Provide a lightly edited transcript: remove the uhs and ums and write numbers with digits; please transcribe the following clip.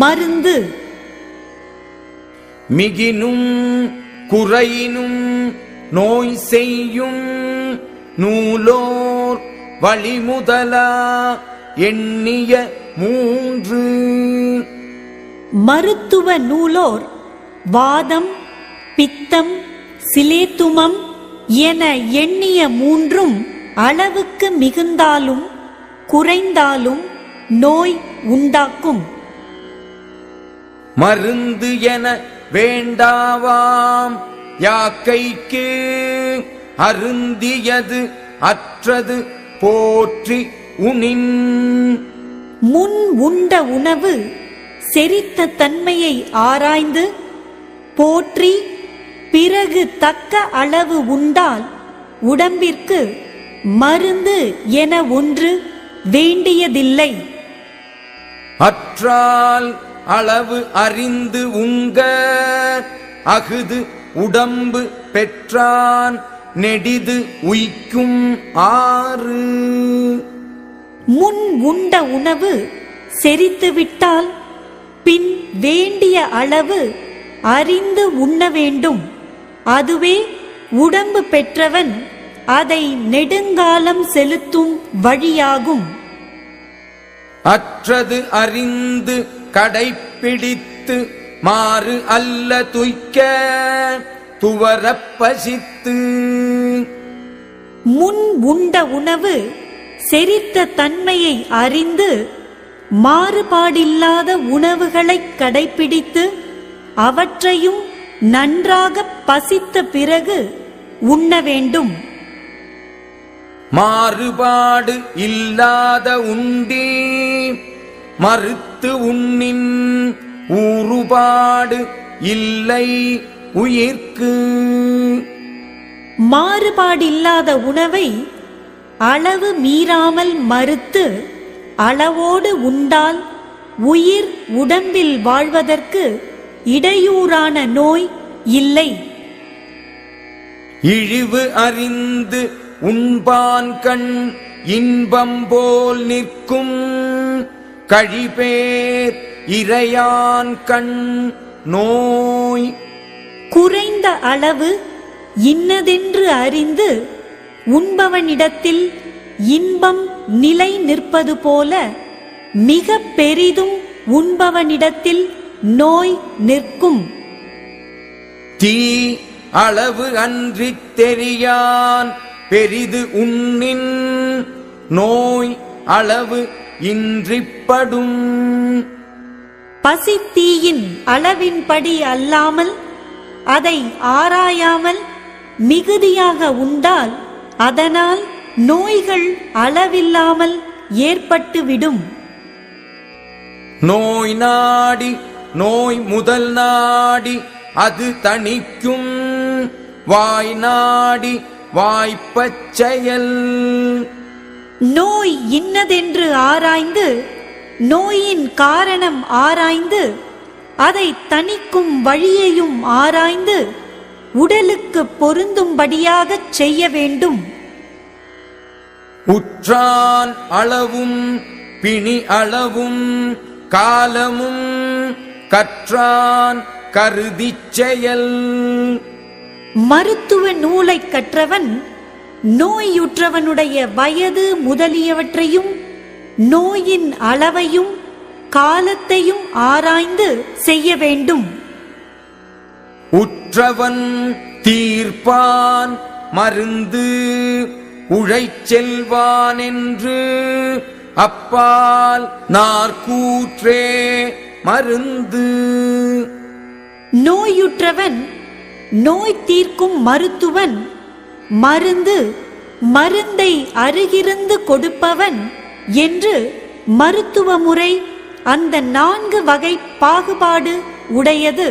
மருந்து. மிகினும் குறையினும் நோய் செய்யும் நூலோர் வழிமுதலா எண்ணிய மூன்று. மருத்துவ நூலோர் வாதம், பித்தம், சிலேத்துமம் என எண்ணிய மூன்றும் அளவுக்கு மிகுந்தாலும் குறைந்தாலும் நோய் உண்டாக்கும். மருந்து என வேண்டாவாம் யாக்கைக்கு அருந்தியது அற்றது போற்றி உணின். முன் உண்ட உணவு செரித்த தன்மையை ஆராய்ந்து போற்றி பிறகு தக்க அளவு உண்டால் உடம்பிற்கு மருந்து என ஒன்று வேண்டியதில்லை. அற்றால் அளவு அறிந்து உங்க அகுது உடம்பு பெற்றான் நெடிது உய்க்கும் ஆறு. முன் உண்ட உணவு செரித்துவிட்டால் பின் வேண்டிய அளவு அறிந்து உண்ண வேண்டும். அதுவே உடம்பு பெற்றவன் அதை நெடுங்காலம் செலுத்தும் வழியாகும். அற்றது அறிந்து கடைப்பிடித்து மாறு அல்ல துய்க்க துவரப் பசித்து. முன் உண்ட உணவு செரித்த தன்மையை அறிந்து மாறுபாடில்லாத உணவுகளை கடைப்பிடித்து அவற்றையும் நன்றாக பசித்த பிறகு உண்ண வேண்டும். மாறுபாடு இல்லாத உண்டி மறுத்து உண்ணின் ஊறுபாடு இல்லை உயிர்க்கு. மாறுபாடில்லாத உணவை அளவு மீறாமல் மறுத்து அளவோடு உண்டால் உயிர் உடம்பில் வாழ்வதற்கு இடையூறான நோய் இல்லை. இழிவு அறிந்து உண்பான் கண் இன்பம் போல் நிற்கும் கழிபேர் இறையான் கண் நோய். குறைந்த அளவு இன்னதென்று அறிந்து உண்பவனிடத்தில் இன்பம் நிலை நிற்பது போல மிக பெரிதும் உண்பவனிடத்தில் நோய் நிற்கும். தீ அளவு அன்றித் தெரியான் பெரிது உண்ணின் நோய் அளவு இன்றிப்படும். பசித்தீயின் அளவின்படி அல்லாமல் அதை ஆராயாமல் மிகுதியாக உண்டால் அதனால் நோய்கள் அளவில்லாமல் ஏற்பட்டுவிடும். நோய் நாடி நோய் முதல் நாடி அது தணிக்கும் வாய் நாடி வாய்ப்பச் செயல். நோய் இன்னதென்று ஆராய்ந்து நோயின் காரணம் ஆராய்ந்து அதை தணிக்கும் வழியையும் ஆராய்ந்து உடலுக்கு பொருந்தும்படியாகச் செய்ய வேண்டும். உற்றான் அளவும் பிணி அளவும் காலமும் கற்றான் கருதிச் செயல். மருத்துவ நூலை கற்றவன் நோயுற்றவனுடைய வயது முதலியவற்றையும் நோயின் அளவையும் காலத்தையும் ஆராய்ந்து செய்ய வேண்டும். உற்றவன் தீர்ப்பான் மருந்து உழைச்செல்வான் என்று அப்பால் நாற்கூற்றே மருந்து. நோயுற்றவன் நோய் தீர்க்கும் மருத்துவன் மருந்து மருந்தை அருகிருந்து கொடுப்பவன் என்று மருத்துவ முறை அந்த 4 வகை பாகுபாடு உடையது.